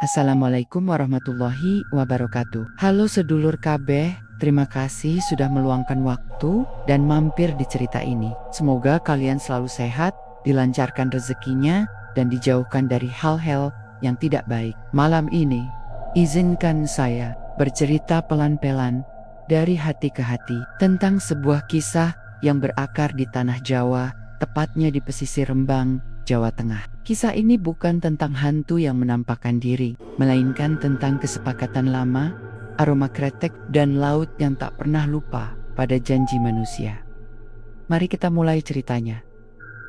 Assalamualaikum warahmatullahi wabarakatuh. Halo sedulur kabeh, terima kasih sudah meluangkan waktu dan mampir di cerita ini. Semoga kalian selalu sehat, dilancarkan rezekinya, dan dijauhkan dari hal-hal yang tidak baik. Malam ini, izinkan saya bercerita pelan-pelan dari hati ke hati tentang sebuah kisah yang berakar di tanah Jawa, tepatnya di pesisir Rembang, Jawa Tengah. Kisah ini bukan tentang hantu yang menampakkan diri, melainkan tentang kesepakatan lama, aroma kretek, dan laut yang tak pernah lupa pada janji manusia. Mari kita mulai ceritanya.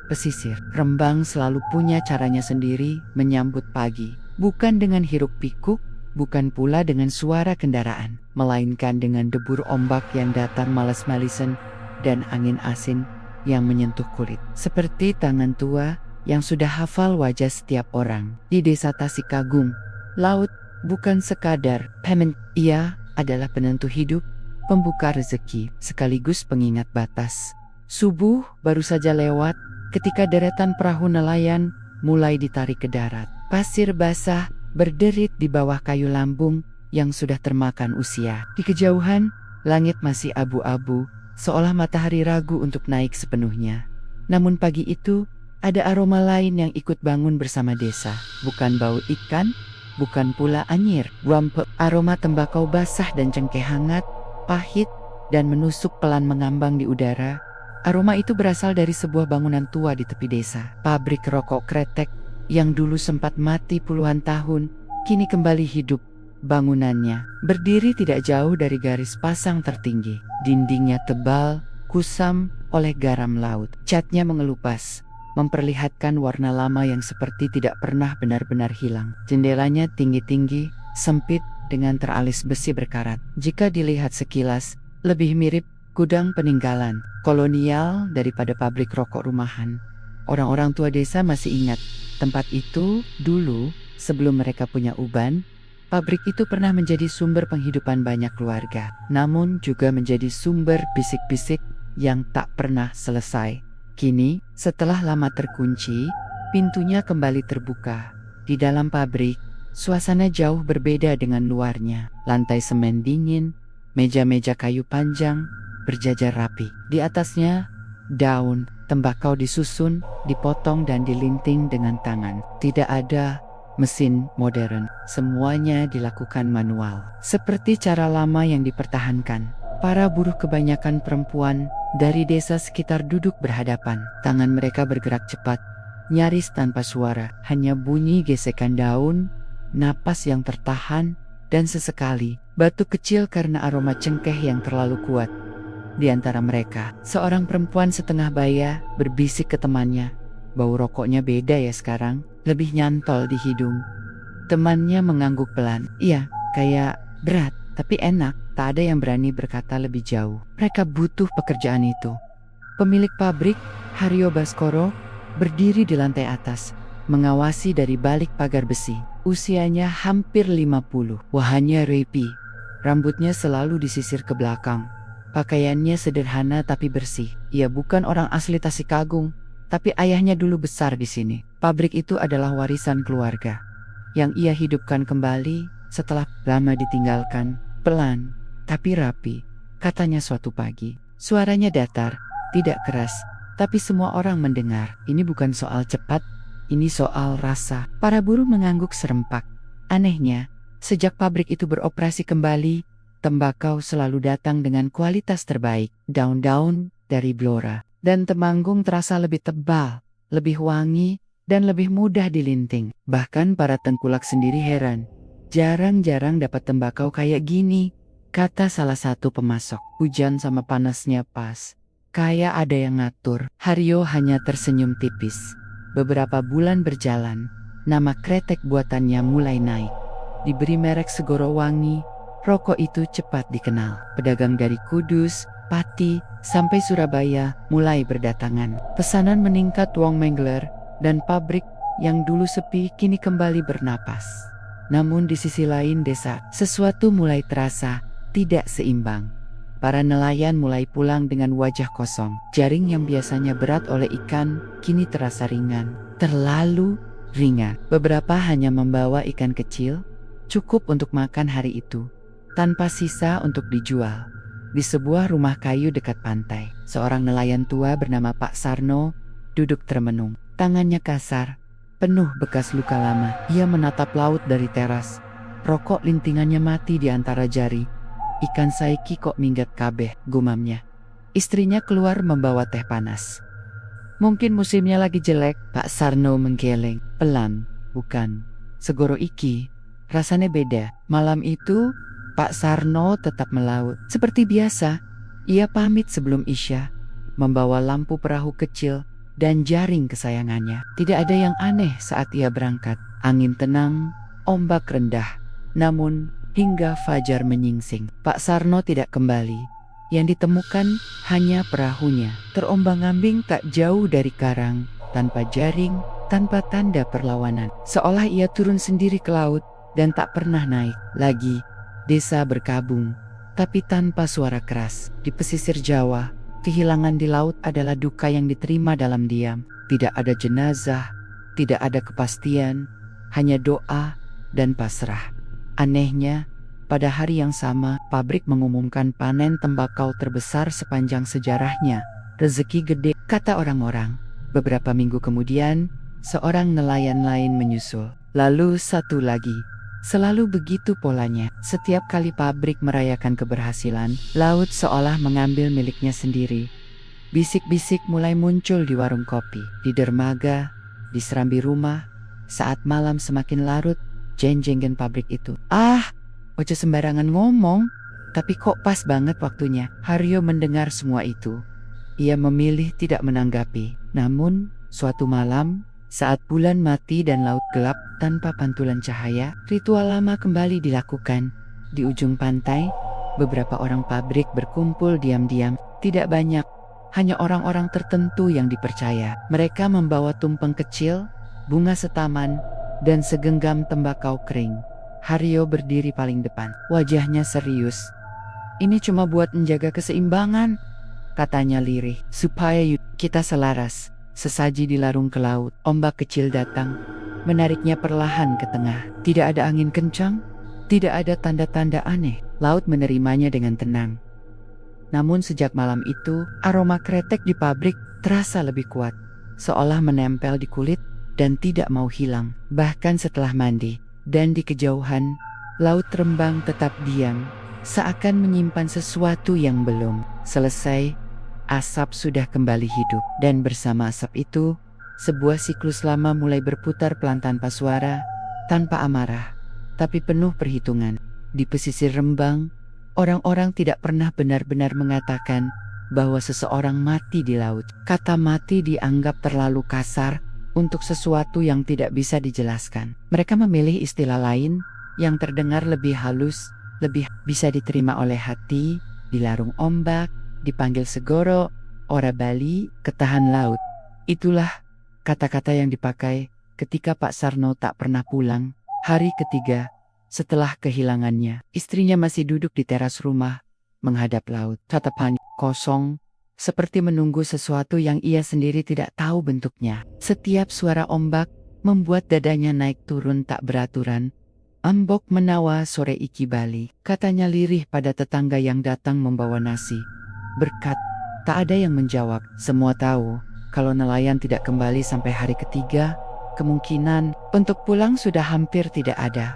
Pesisir Rembang selalu punya caranya sendiri menyambut pagi, bukan dengan hiruk-pikuk, bukan pula dengan suara kendaraan, melainkan dengan debur ombak yang datang malas-malisan dan angin asin yang menyentuh kulit. Seperti tangan tua yang sudah hafal wajah setiap orang. Di desa Tasikagung, laut bukan sekadar pemen, ia adalah penentu hidup, pembuka rezeki, sekaligus pengingat batas. Subuh baru saja lewat ketika deretan perahu nelayan mulai ditarik ke darat. Pasir basah berderit di bawah kayu lambung yang sudah termakan usia. Di kejauhan, langit masih abu-abu, seolah matahari ragu untuk naik sepenuhnya. Namun pagi itu, ada aroma lain yang ikut bangun bersama desa. Bukan bau ikan, bukan pula anyir. Aroma tembakau basah dan cengkeh hangat, pahit, dan menusuk pelan mengambang di udara. Aroma itu berasal dari sebuah bangunan tua di tepi desa. Pabrik rokok kretek yang dulu sempat mati puluhan tahun, kini kembali hidup. Bangunannya berdiri tidak jauh dari garis pasang tertinggi. Dindingnya tebal, kusam oleh garam laut. Catnya mengelupas, memperlihatkan warna lama yang seperti tidak pernah benar-benar hilang. Jendelanya tinggi-tinggi, sempit dengan teralis besi berkarat. Jika dilihat sekilas, lebih mirip gudang peninggalan kolonial daripada pabrik rokok rumahan. Orang-orang tua desa masih ingat, tempat itu dulu, sebelum mereka punya uban, pabrik itu pernah menjadi sumber penghidupan banyak keluarga. Namun juga menjadi sumber bisik-bisik yang tak pernah selesai. Kini, setelah lama terkunci, pintunya kembali terbuka. Di dalam pabrik, suasana jauh berbeda dengan luarnya. Lantai semen dingin, meja-meja kayu panjang, berjajar rapi. Di atasnya, daun tembakau disusun, dipotong dan dilinting dengan tangan. Tidak ada mesin modern. Semuanya dilakukan manual. Seperti cara lama yang dipertahankan. Para buruh kebanyakan perempuan dari desa sekitar duduk berhadapan. Tangan mereka bergerak cepat, nyaris tanpa suara. Hanya bunyi gesekan daun, napas yang tertahan, dan sesekali batuk kecil karena aroma cengkeh yang terlalu kuat. Di antara mereka, seorang perempuan setengah baya berbisik ke temannya, "Bau rokoknya beda ya sekarang, lebih nyantol di hidung." Temannya mengangguk pelan. "Iya, kayak berat, tapi enak." Tak ada yang berani berkata lebih jauh. Mereka butuh pekerjaan itu. Pemilik pabrik, Haryo Baskoro, berdiri di lantai atas, mengawasi dari balik pagar besi. Usianya hampir 50. Wajahnya rapi. Rambutnya selalu disisir ke belakang. Pakaiannya sederhana tapi bersih. Ia bukan orang asli Tasikagung, tapi ayahnya dulu besar di sini. Pabrik itu adalah warisan keluarga yang ia hidupkan kembali setelah lama ditinggalkan. Pelan tapi rapi, katanya suatu pagi. Suaranya datar, tidak keras, tapi semua orang mendengar. Ini bukan soal cepat, ini soal rasa. Para buruh mengangguk serempak. Anehnya, sejak pabrik itu beroperasi kembali, tembakau selalu datang dengan kualitas terbaik. Daun-daun dari Blora dan Temanggung terasa lebih tebal, lebih wangi, dan lebih mudah dilinting. Bahkan para tengkulak sendiri heran. Jarang-jarang dapat tembakau kayak gini, kata salah satu pemasok. Hujan sama panasnya pas, kayak ada yang ngatur. Haryo hanya tersenyum tipis. Beberapa bulan berjalan, nama kretek buatannya mulai naik. Diberi merek Segoro Wangi, rokok itu cepat dikenal. Pedagang dari Kudus, Pati, sampai Surabaya mulai berdatangan. Pesanan meningkat Wong Mengler, dan pabrik yang dulu sepi kini kembali bernapas. Namun di sisi lain desa, sesuatu mulai terasa tidak seimbang. Para nelayan mulai pulang dengan wajah kosong. Jaring yang biasanya berat oleh ikan, kini terasa ringan. Terlalu ringan. Beberapa hanya membawa ikan kecil, cukup untuk makan hari itu, tanpa sisa untuk dijual. Di sebuah rumah kayu dekat pantai, seorang nelayan tua bernama Pak Sarno duduk termenung. Tangannya kasar, penuh bekas luka lama. Ia menatap laut dari teras. Rokok lintingannya mati di antara jari. Ikan saiki kok minggat kabeh, gumamnya. Istrinya keluar membawa teh panas. Mungkin musimnya lagi jelek, Pak Sarno menggeleng. Pelan, bukan. Segoro iki, rasanya beda. Malam itu, Pak Sarno tetap melaut. Seperti biasa, ia pamit sebelum Isya, membawa lampu perahu kecil dan jaring kesayangannya. Tidak ada yang aneh saat ia berangkat. Angin tenang, ombak rendah. Namun, hingga fajar menyingsing, Pak Sarno tidak kembali. Yang ditemukan hanya perahunya, terombang-ambing tak jauh dari karang, tanpa jaring, tanpa tanda perlawanan. Seolah ia turun sendiri ke laut dan tak pernah naik lagi. Desa berkabung, tapi tanpa suara keras. Di pesisir Jawa, kehilangan di laut adalah duka yang diterima dalam diam. Tidak ada jenazah, tidak ada kepastian, hanya doa dan pasrah. Anehnya, pada hari yang sama, pabrik mengumumkan panen tembakau terbesar sepanjang sejarahnya. Rezeki gede, kata orang-orang. Beberapa minggu kemudian, seorang nelayan lain menyusul. Lalu satu lagi. Selalu begitu polanya. Setiap kali pabrik merayakan keberhasilan, laut seolah mengambil miliknya sendiri. Bisik-bisik mulai muncul di warung kopi, di dermaga, di serambi rumah. Saat malam semakin larut, jeng-jengan pabrik itu. Ojo sembarangan ngomong, tapi kok pas banget waktunya. Haryo mendengar semua itu. Ia memilih tidak menanggapi. Namun, suatu malam, saat bulan mati dan laut gelap tanpa pantulan cahaya, ritual lama kembali dilakukan. Di ujung pantai, beberapa orang pabrik berkumpul diam-diam. Tidak banyak, hanya orang-orang tertentu yang dipercaya. Mereka membawa tumpeng kecil, bunga setaman, dan segenggam tembakau kering. Haryo berdiri paling depan, wajahnya serius. Ini cuma buat menjaga keseimbangan, katanya lirih, supaya kita selaras. Sesaji dilarung ke laut, ombak kecil datang, menariknya perlahan ke tengah. Tidak ada angin kencang, tidak ada tanda-tanda aneh. Laut menerimanya dengan tenang. Namun sejak malam itu, aroma kretek di pabrik terasa lebih kuat, seolah menempel di kulit dan tidak mau hilang. Bahkan setelah mandi dan di kejauhan, laut Rembang tetap diam, seakan menyimpan sesuatu yang belum selesai. Asap sudah kembali hidup, dan bersama asap itu, sebuah siklus lama mulai berputar pelan tanpa suara, tanpa amarah, tapi penuh perhitungan. Di pesisir Rembang, orang-orang tidak pernah benar-benar mengatakan bahwa seseorang mati di laut. Kata mati dianggap terlalu kasar untuk sesuatu yang tidak bisa dijelaskan. Mereka memilih istilah lain yang terdengar lebih halus, lebih bisa diterima oleh hati, dilarung ombak, dipanggil segoro, ora bali, ketahan laut. Itulah kata-kata yang dipakai ketika Pak Sarno tak pernah pulang. Hari ketiga setelah kehilangannya, istrinya masih duduk di teras rumah, menghadap laut. Tatapan kosong, seperti menunggu sesuatu yang ia sendiri tidak tahu bentuknya. Setiap suara ombak membuat dadanya naik turun tak beraturan. Ambok menawa sore iki bali, katanya lirih pada tetangga yang datang membawa nasi. Berkat, tak ada yang menjawab. Semua tahu, kalau nelayan tidak kembali sampai hari ketiga, kemungkinan untuk pulang sudah hampir tidak ada.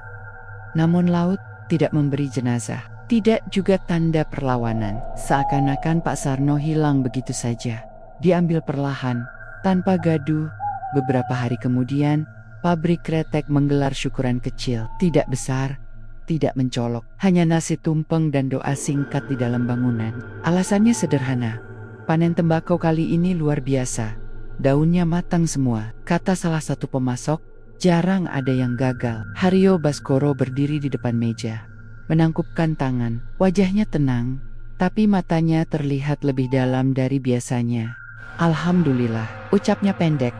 Namun laut tidak memberi jenazah, tidak juga tanda perlawanan. Seakan-akan Pak Sarno hilang begitu saja. Diambil perlahan, tanpa gaduh. Beberapa hari kemudian, pabrik kretek menggelar syukuran kecil. Tidak besar, tidak mencolok, hanya nasi tumpeng dan doa singkat di dalam bangunan. Alasannya sederhana, panen tembakau kali ini luar biasa. Daunnya matang semua, kata salah satu pemasok. Jarang ada yang gagal. Haryo Baskoro berdiri di depan meja, menangkupkan tangan. Wajahnya tenang, tapi matanya terlihat lebih dalam dari biasanya. Alhamdulillah, ucapnya pendek.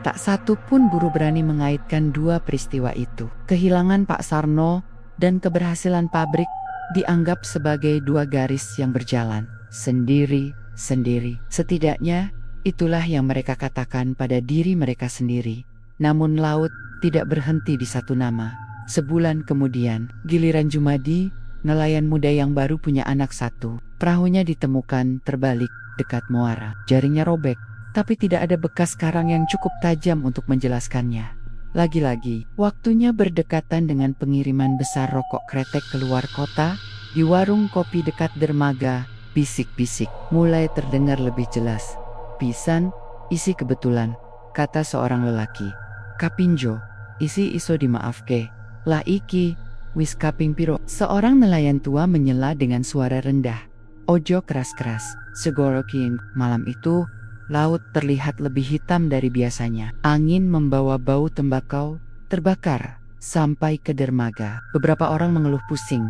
Tak satu pun buruh berani mengaitkan dua peristiwa itu. Kehilangan Pak Sarno dan keberhasilan pabrik dianggap sebagai dua garis yang berjalan sendiri-sendiri. Setidaknya itulah yang mereka katakan pada diri mereka sendiri. Namun laut tidak berhenti di satu nama. Sebulan kemudian, giliran Jumadi, nelayan muda yang baru punya anak satu. Perahunya ditemukan terbalik dekat muara. Jaringnya robek, tapi tidak ada bekas karang yang cukup tajam untuk menjelaskannya. Lagi-lagi, waktunya berdekatan dengan pengiriman besar rokok kretek keluar kota. Di warung kopi dekat dermaga, bisik-bisik mulai terdengar lebih jelas. "Pisan, isi kebetulan," kata seorang lelaki. "Kapinjo, isi iso dimaafke. Lah iki, wis kaping piro?" Seorang nelayan tua menyela dengan suara rendah. "Ojo keras-keras, segoro king." Malam itu, laut terlihat lebih hitam dari biasanya. Angin membawa bau tembakau terbakar sampai ke dermaga. Beberapa orang mengeluh pusing,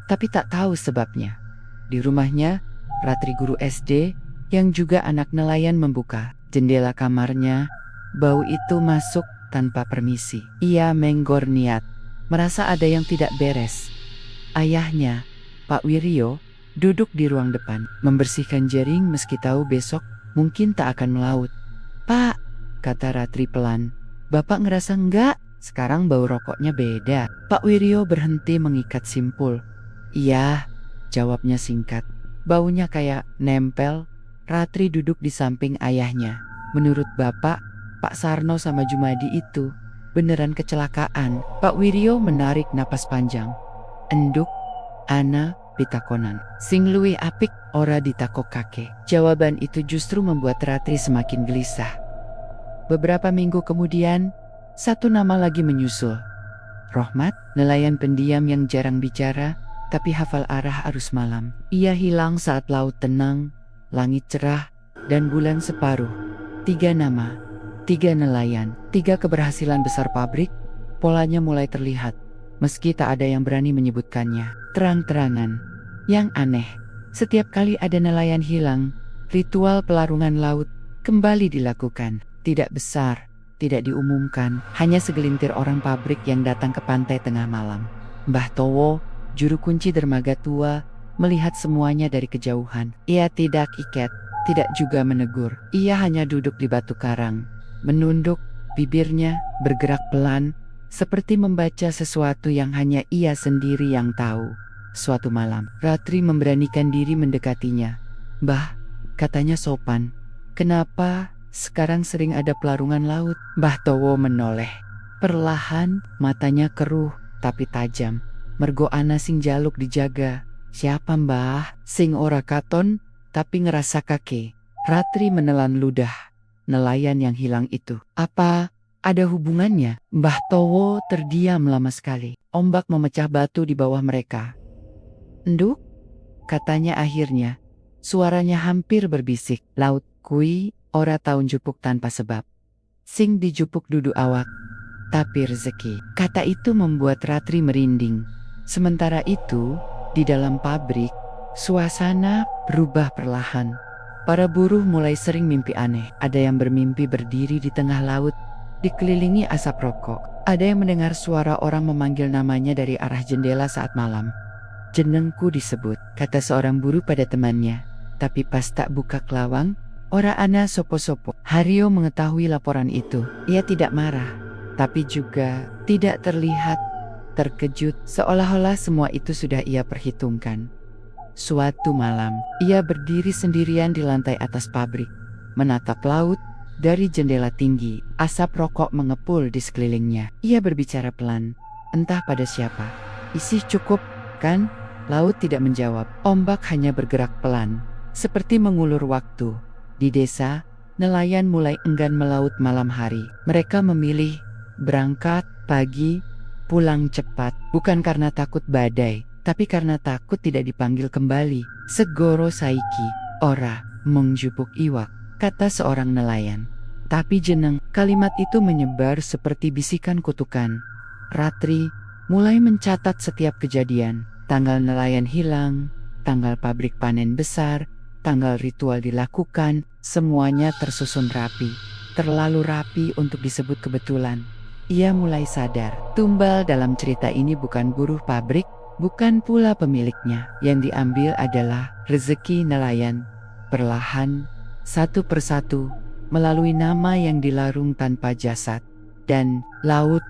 tapi tak tahu sebabnya. Di rumahnya, Ratri guru SD yang juga anak nelayan membuka jendela kamarnya. Bau itu masuk tanpa permisi. Ia menggor niat, merasa ada yang tidak beres. Ayahnya, Pak Wiryo, duduk di ruang depan, membersihkan jaring meski tahu besok mungkin tak akan melaut. "Pak," kata Ratri pelan, "Bapak ngerasa enggak? Sekarang bau rokoknya beda." Pak Wiryo berhenti mengikat simpul. "Iya," jawabnya singkat. "Baunya kayak nempel." Ratri duduk di samping ayahnya. "Menurut Bapak, Pak Sarno sama Jumadi itu beneran kecelakaan?" Pak Wiryo menarik napas panjang. "Enduk, ana pitakonan. Sing luwih apik ora ditakok kakek." Jawaban itu justru membuat Ratri semakin gelisah. Beberapa minggu kemudian, satu nama lagi menyusul. Rohmat, nelayan pendiam yang jarang bicara, tapi hafal arah arus malam. Ia hilang saat laut tenang, langit cerah, dan bulan separuh. 3 nama, 3 nelayan, 3 keberhasilan besar pabrik. Polanya mulai terlihat, meski tak ada yang berani menyebutkannya terang-terangan. Yang aneh, setiap kali ada nelayan hilang, ritual pelarungan laut kembali dilakukan. Tidak besar, tidak diumumkan, hanya segelintir orang pabrik yang datang ke pantai tengah malam. Mbah Towo, juru kunci dermaga tua, melihat semuanya dari kejauhan. Ia tidak iket, tidak juga menegur. Ia hanya duduk di batu karang, menunduk, bibirnya bergerak pelan, seperti membaca sesuatu yang hanya ia sendiri yang tahu. Suatu malam, Ratri memberanikan diri mendekatinya. "Mbah," katanya sopan, "kenapa sekarang sering ada pelarungan laut?" Mbah Towo menoleh. Perlahan, matanya keruh tapi tajam. "Mergo ana sing jaluk dijaga." "Siapa mbah?" "Sing ora katon, tapi ngerasa kake." Ratri menelan ludah. "Nelayan yang hilang itu. Apa ada hubungannya?" Mbah Towo terdiam lama sekali. Ombak memecah batu di bawah mereka. "Enduk," katanya akhirnya. Suaranya hampir berbisik. "Laut kui ora tau njupuk tanpa sebab. Sing dijupuk dudu awak, tapi rezeki." Kata itu membuat Ratri merinding. Sementara itu, di dalam pabrik, suasana berubah perlahan. Para buruh mulai sering mimpi aneh. Ada yang bermimpi berdiri di tengah laut, dikelilingi asap rokok. Ada yang mendengar suara orang memanggil namanya dari arah jendela saat malam. "Jenengku disebut," kata seorang buruh pada temannya. "Tapi pas tak buka kelawang, ora ana sopo-sopo." Haryo mengetahui laporan itu. Ia tidak marah, tapi juga tidak terlihat terkejut, seolah-olah semua itu sudah ia perhitungkan. Suatu malam, ia berdiri sendirian di lantai atas pabrik, menatap laut dari jendela tinggi. Asap rokok mengepul di sekelilingnya. Ia berbicara pelan, entah pada siapa. "Isi cukup, kan?" Laut tidak menjawab. Ombak hanya bergerak pelan, seperti mengulur waktu. Di desa, nelayan mulai enggan melaut malam hari. Mereka memilih berangkat pagi, pulang cepat, bukan karena takut badai, tapi karena takut tidak dipanggil kembali. "Segoro saiki, ora mung njupuk iwak," kata seorang nelayan. "Tapi jeneng." Kalimat itu menyebar seperti bisikan kutukan. Ratri mulai mencatat setiap kejadian. Tanggal nelayan hilang, tanggal pabrik panen besar, tanggal ritual dilakukan, semuanya tersusun rapi. Terlalu rapi untuk disebut kebetulan. Ia mulai sadar, tumbal dalam cerita ini bukan buruh pabrik, bukan pula pemiliknya. Yang diambil adalah rezeki nelayan. Perlahan, satu persatu, melalui nama yang dilarung tanpa jasad. Dan laut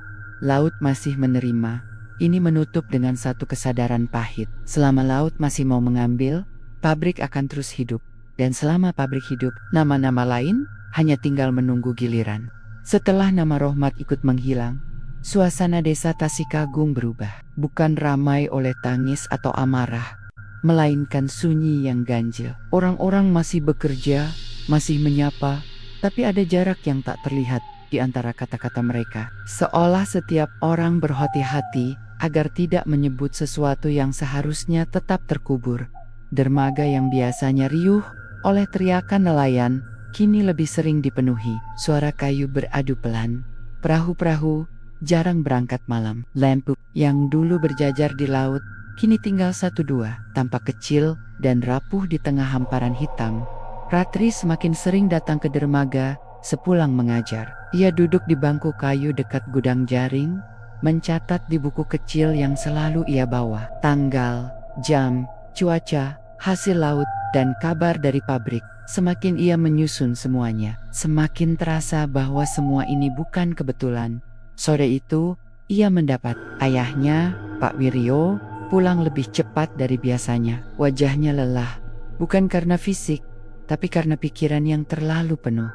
masih menerima. Ini menutup dengan satu kesadaran pahit. Selama laut masih mau mengambil, pabrik akan terus hidup. Dan selama pabrik hidup, nama-nama lain hanya tinggal menunggu giliran. Setelah nama Rohmat ikut menghilang, suasana desa Tasikagung berubah. Bukan ramai oleh tangis atau amarah, melainkan sunyi yang ganjil. Orang-orang masih bekerja, masih menyapa, tapi ada jarak yang tak terlihat di antara kata-kata mereka. Seolah setiap orang berhati-hati agar tidak menyebut sesuatu yang seharusnya tetap terkubur. Dermaga yang biasanya riuh oleh teriakan nelayan, kini lebih sering dipenuhi suara kayu beradu pelan. Perahu-perahu jarang berangkat malam. Lampu yang dulu berjajar di laut, kini tinggal 1-2, tampak kecil dan rapuh di tengah hamparan hitam. Ratri semakin sering datang ke dermaga sepulang mengajar. Ia duduk di bangku kayu dekat gudang jaring, mencatat di buku kecil yang selalu ia bawa tanggal, jam, cuaca, hasil laut, dan kabar dari pabrik. Semakin ia menyusun semuanya, semakin terasa bahwa semua ini bukan kebetulan. Sore itu, ia mendapat ayahnya, Pak Wiryo, pulang lebih cepat dari biasanya. Wajahnya lelah, bukan karena fisik, tapi karena pikiran yang terlalu penuh.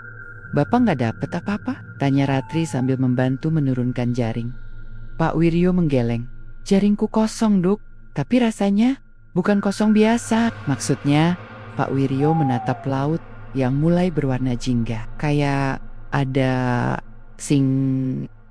"Bapak nggak dapet apa-apa?" tanya Ratri sambil membantu menurunkan jaring. Pak Wiryo menggeleng. "Jaringku kosong, Duk. Tapi rasanya bukan kosong biasa." Maksudnya, Pak Wiryo menatap laut yang mulai berwarna jingga. Kayak ada sing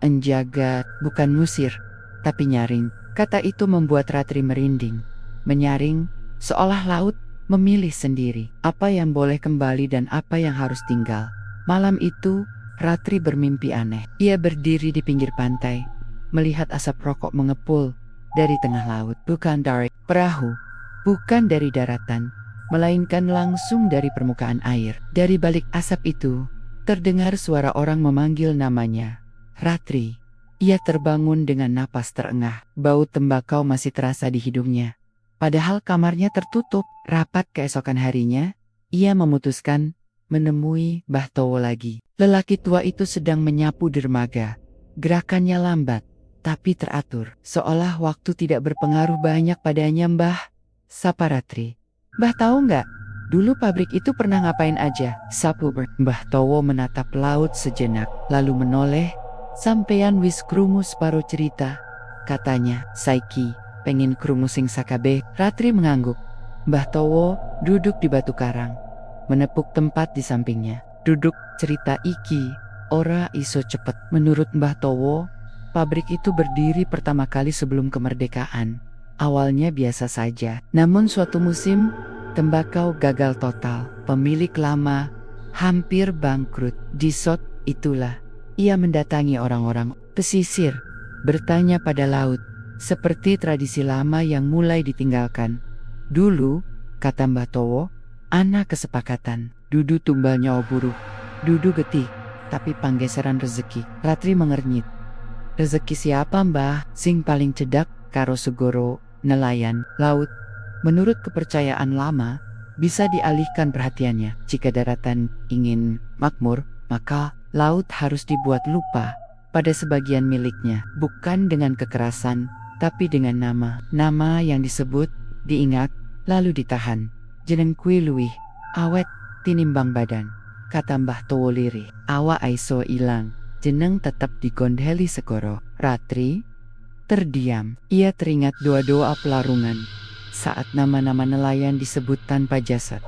menjaga, bukan musir, tapi nyaring. Kata itu membuat Ratri merinding. Menyaring, seolah laut memilih sendiri apa yang boleh kembali dan apa yang harus tinggal. Malam itu, Ratri bermimpi aneh. Ia berdiri di pinggir pantai, melihat asap rokok mengepul dari tengah laut. Bukan dari perahu, bukan dari daratan, melainkan langsung dari permukaan air. Dari balik asap itu, terdengar suara orang memanggil namanya. Ratri. Ia terbangun dengan napas terengah. Bau tembakau masih terasa di hidungnya. Padahal kamarnya tertutup. Rapat keesokan harinya, ia memutuskan menemui Mbah Towo lagi. Lelaki tua itu sedang menyapu dermaga. Gerakannya lambat, tapi teratur. Seolah waktu tidak berpengaruh banyak padanya. "Mbah," sapa Ratri. "Mbah tahu nggak, dulu pabrik itu pernah ngapain aja?" Sapu Mbah Towo menatap laut sejenak, lalu menoleh. "Sampeyan wis krungu separo cerita," katanya. "Saiki, pengen krungu sing sakabeh." Ratri mengangguk. Mbah Towo duduk di batu karang, menepuk tempat di sampingnya. "Duduk, cerita iki ora iso cepet." Menurut Mbah Towo, pabrik itu berdiri pertama kali sebelum kemerdekaan. Awalnya biasa saja, namun suatu musim tembakau gagal total. Pemilik lama hampir bangkrut. Di saat itulah ia mendatangi orang-orang pesisir, bertanya pada laut, seperti tradisi lama yang mulai ditinggalkan. "Dulu," kata Mbah Towo, "ana kesepakatan, dudu tumbal nyawa buruh, dudu getih, tapi panggeseran rezeki." Ratri mengernyit. "Rezeki siapa, Mbah?" "Sing paling cedak karo segoro nelayan laut." Menurut kepercayaan lama, bisa dialihkan perhatiannya. Jika daratan ingin makmur, maka laut harus dibuat lupa pada sebagian miliknya. Bukan dengan kekerasan, tapi dengan nama. Nama yang disebut, diingat, lalu ditahan. "Jeneng kui luwih awet tinimbang badan," kata Mbah Towo lirih. "Awak aiso ilang, jeneng tetap digondheli segoro." Ratri terdiam. Ia teringat doa-doa pelarungan saat nama-nama nelayan disebut tanpa jasad.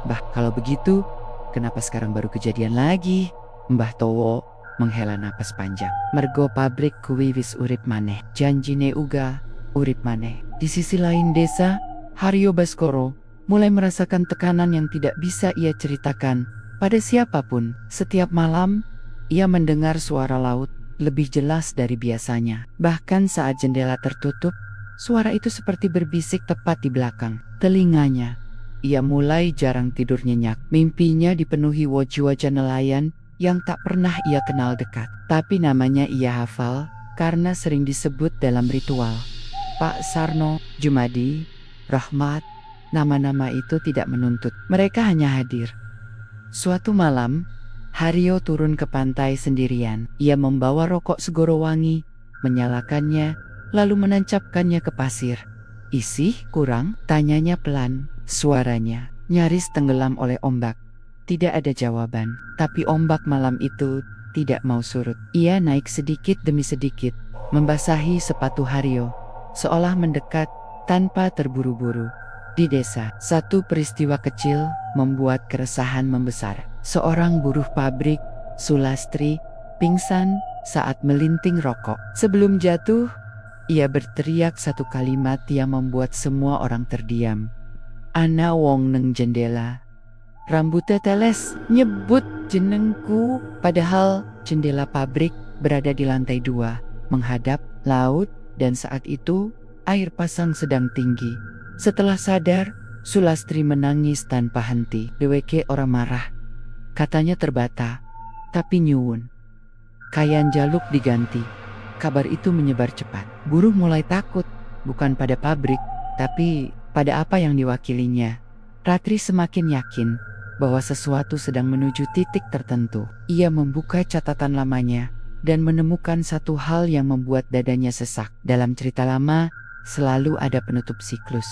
"Bah, kalau begitu, kenapa sekarang baru kejadian lagi?" Mbah Towo menghela napas panjang. "Mergo pabrik kuwi wis urip maneh. Janjine uga urip maneh." Di sisi lain desa, Haryo Baskoro mulai merasakan tekanan yang tidak bisa ia ceritakan pada siapapun. Setiap malam, ia mendengar suara laut lebih jelas dari biasanya. Bahkan saat jendela tertutup, suara itu seperti berbisik tepat di belakang telinganya. Ia mulai jarang tidur nyenyak. Mimpinya dipenuhi wajah-wajah nelayan yang tak pernah ia kenal dekat. Tapi namanya ia hafal karena sering disebut dalam ritual. Pak Sarno, Jumadi, Rahmat, nama-nama itu tidak menuntut. Mereka hanya hadir. Suatu malam, Haryo turun ke pantai sendirian. Ia membawa rokok segoro wangi, menyalakannya, lalu menancapkannya ke pasir. "Isi kurang?" tanyanya pelan. Suaranya nyaris tenggelam oleh ombak. Tidak ada jawaban, tapi ombak malam itu tidak mau surut. Ia naik sedikit demi sedikit, membasahi sepatu Haryo, seolah mendekat tanpa terburu-buru. Di desa, satu peristiwa kecil membuat keresahan membesar. Seorang buruh pabrik, Sulastri, pingsan saat melinting rokok. Sebelum jatuh, ia berteriak satu kalimat yang membuat semua orang terdiam. "Ana wong neng jendela." Rambutnya teles, nyebut jenengku, padahal jendela pabrik berada di lantai 2, menghadap laut, dan saat itu air pasang sedang tinggi. Setelah sadar, Sulastri menangis tanpa henti. "Deweke ora marah," katanya terbata, "tapi nyuwun. Kayan jaluk diganti." Kabar itu menyebar cepat. Buruh mulai takut, bukan pada pabrik, tapi pada apa yang diwakilinya. Ratri semakin yakin bahwa sesuatu sedang menuju titik tertentu. Ia membuka catatan lamanya dan menemukan satu hal yang membuat dadanya sesak. Dalam cerita lama, selalu ada penutup siklus.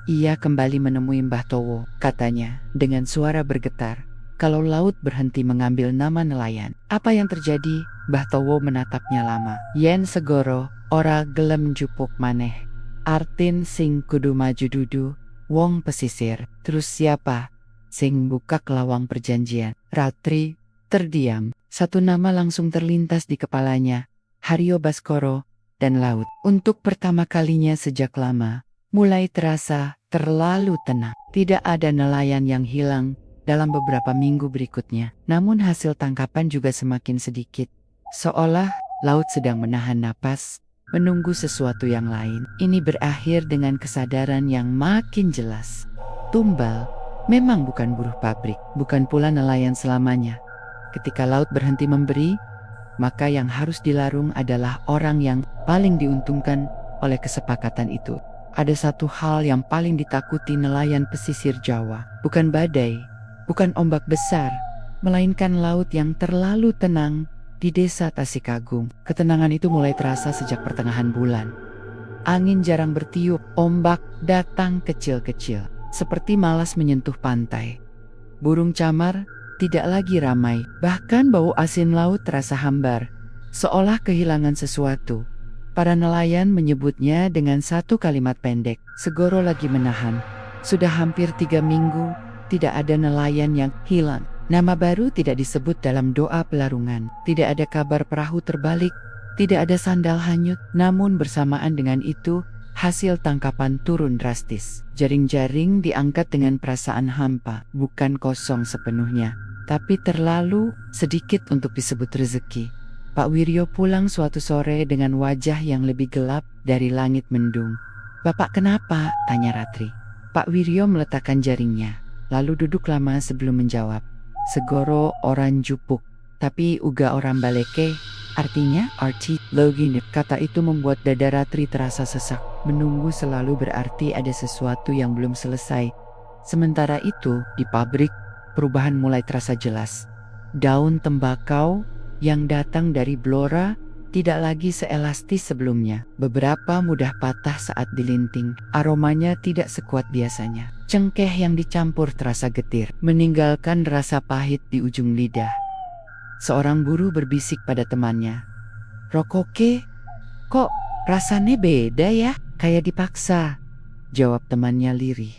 Ia kembali menemui Mbah Towo, katanya dengan suara bergetar. Kalau laut berhenti mengambil nama nelayan, apa yang terjadi? Mbah Towo menatapnya lama. "Yen segoro, ora gelem njupuk maneh. Artin sing kudu maju dudu, wong pesisir." "Terus siapa sing buka kelawang perjanjian?" Ratri terdiam. Satu nama langsung terlintas di kepalanya, Haryo Baskoro dan laut. Untuk pertama kalinya sejak lama, mulai terasa terlalu tenang. Tidak ada nelayan yang hilang dalam beberapa minggu berikutnya. Namun hasil tangkapan juga semakin sedikit. Seolah laut sedang menahan napas, menunggu sesuatu yang lain. Ini berakhir dengan kesadaran yang makin jelas. Tumbal memang bukan buruh pabrik, bukan pula nelayan selamanya. Ketika laut berhenti memberi, maka yang harus dilarung adalah orang yang paling diuntungkan oleh kesepakatan itu. Ada satu hal yang paling ditakuti nelayan pesisir Jawa, bukan badai, bukan ombak besar, melainkan laut yang terlalu tenang. Di desa Tasikagung, ketenangan itu mulai terasa sejak pertengahan bulan. Angin jarang bertiup, ombak datang kecil-kecil, seperti malas menyentuh pantai. Burung camar tidak lagi ramai, bahkan bau asin laut terasa hambar, seolah kehilangan sesuatu. Para nelayan menyebutnya dengan satu kalimat pendek, "Segoro lagi menahan." Sudah hampir 3 minggu, tidak ada nelayan yang hilang. Nama baru tidak disebut dalam doa pelarungan. Tidak ada kabar perahu terbalik, tidak ada sandal hanyut. Namun bersamaan dengan itu, hasil tangkapan turun drastis. Jaring-jaring diangkat dengan perasaan hampa, bukan kosong sepenuhnya, tapi terlalu sedikit untuk disebut rezeki. Pak Wiryo pulang suatu sore dengan wajah yang lebih gelap dari langit mendung. "Bapak kenapa?" tanya Ratri. Pak Wiryo meletakkan jaringnya, lalu duduk lama sebelum menjawab. "Segoro orang jupuk, tapi uga orang baleke." Artinya, arti login. Kata itu membuat dada Ratri terasa sesak. Menunggu selalu berarti ada sesuatu yang belum selesai. Sementara itu, di pabrik, perubahan mulai terasa jelas. Daun tembakau yang datang dari Blora tidak lagi seelastis sebelumnya. Beberapa mudah patah saat dilinting. Aromanya tidak sekuat biasanya. Cengkeh yang dicampur terasa getir, meninggalkan rasa pahit di ujung lidah. Seorang buruh berbisik pada temannya, "Rokoke, kok rasanya beda ya? Kayak dipaksa," jawab temannya lirih.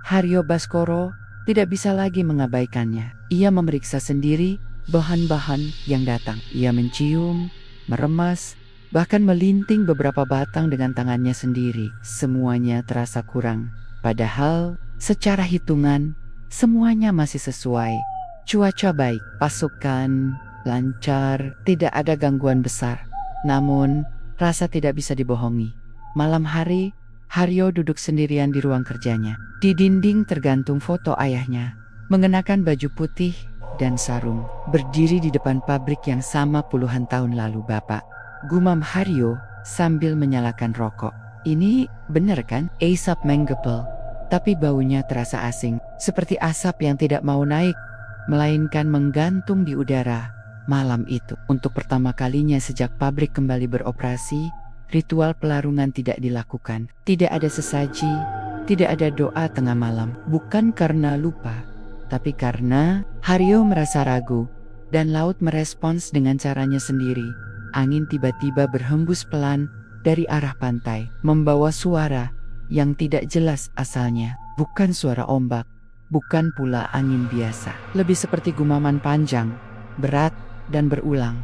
Haryo Baskoro tidak bisa lagi mengabaikannya. Ia memeriksa sendiri bahan-bahan yang datang. Ia mencium, meremas, bahkan melinting beberapa batang dengan tangannya sendiri. Semuanya terasa kurang. Padahal secara hitungan semuanya masih sesuai. Cuaca baik, pasukan lancar, tidak ada gangguan besar. Namun rasa tidak bisa dibohongi. Malam hari, Haryo duduk sendirian di ruang kerjanya. Di dinding tergantung foto ayahnya, mengenakan baju putih dan sarung, berdiri di depan pabrik yang sama puluhan tahun lalu. "Bapak," gumam Haryo sambil menyalakan rokok. "Ini benar kan?" Asap menggepel, tapi baunya terasa asing, seperti asap yang tidak mau naik. melainkan menggantung di udara. Malam itu, untuk pertama kalinya sejak pabrik kembali beroperasi, ritual pelarungan tidak dilakukan. Tidak ada sesaji, tidak ada doa tengah malam. Bukan karena lupa, tapi karena Haryo merasa ragu, dan laut merespons dengan caranya sendiri. Angin tiba-tiba berhembus pelan dari arah pantai, membawa suara yang tidak jelas asalnya. Bukan suara ombak, bukan pula angin biasa. Lebih seperti gumaman panjang, berat, dan berulang.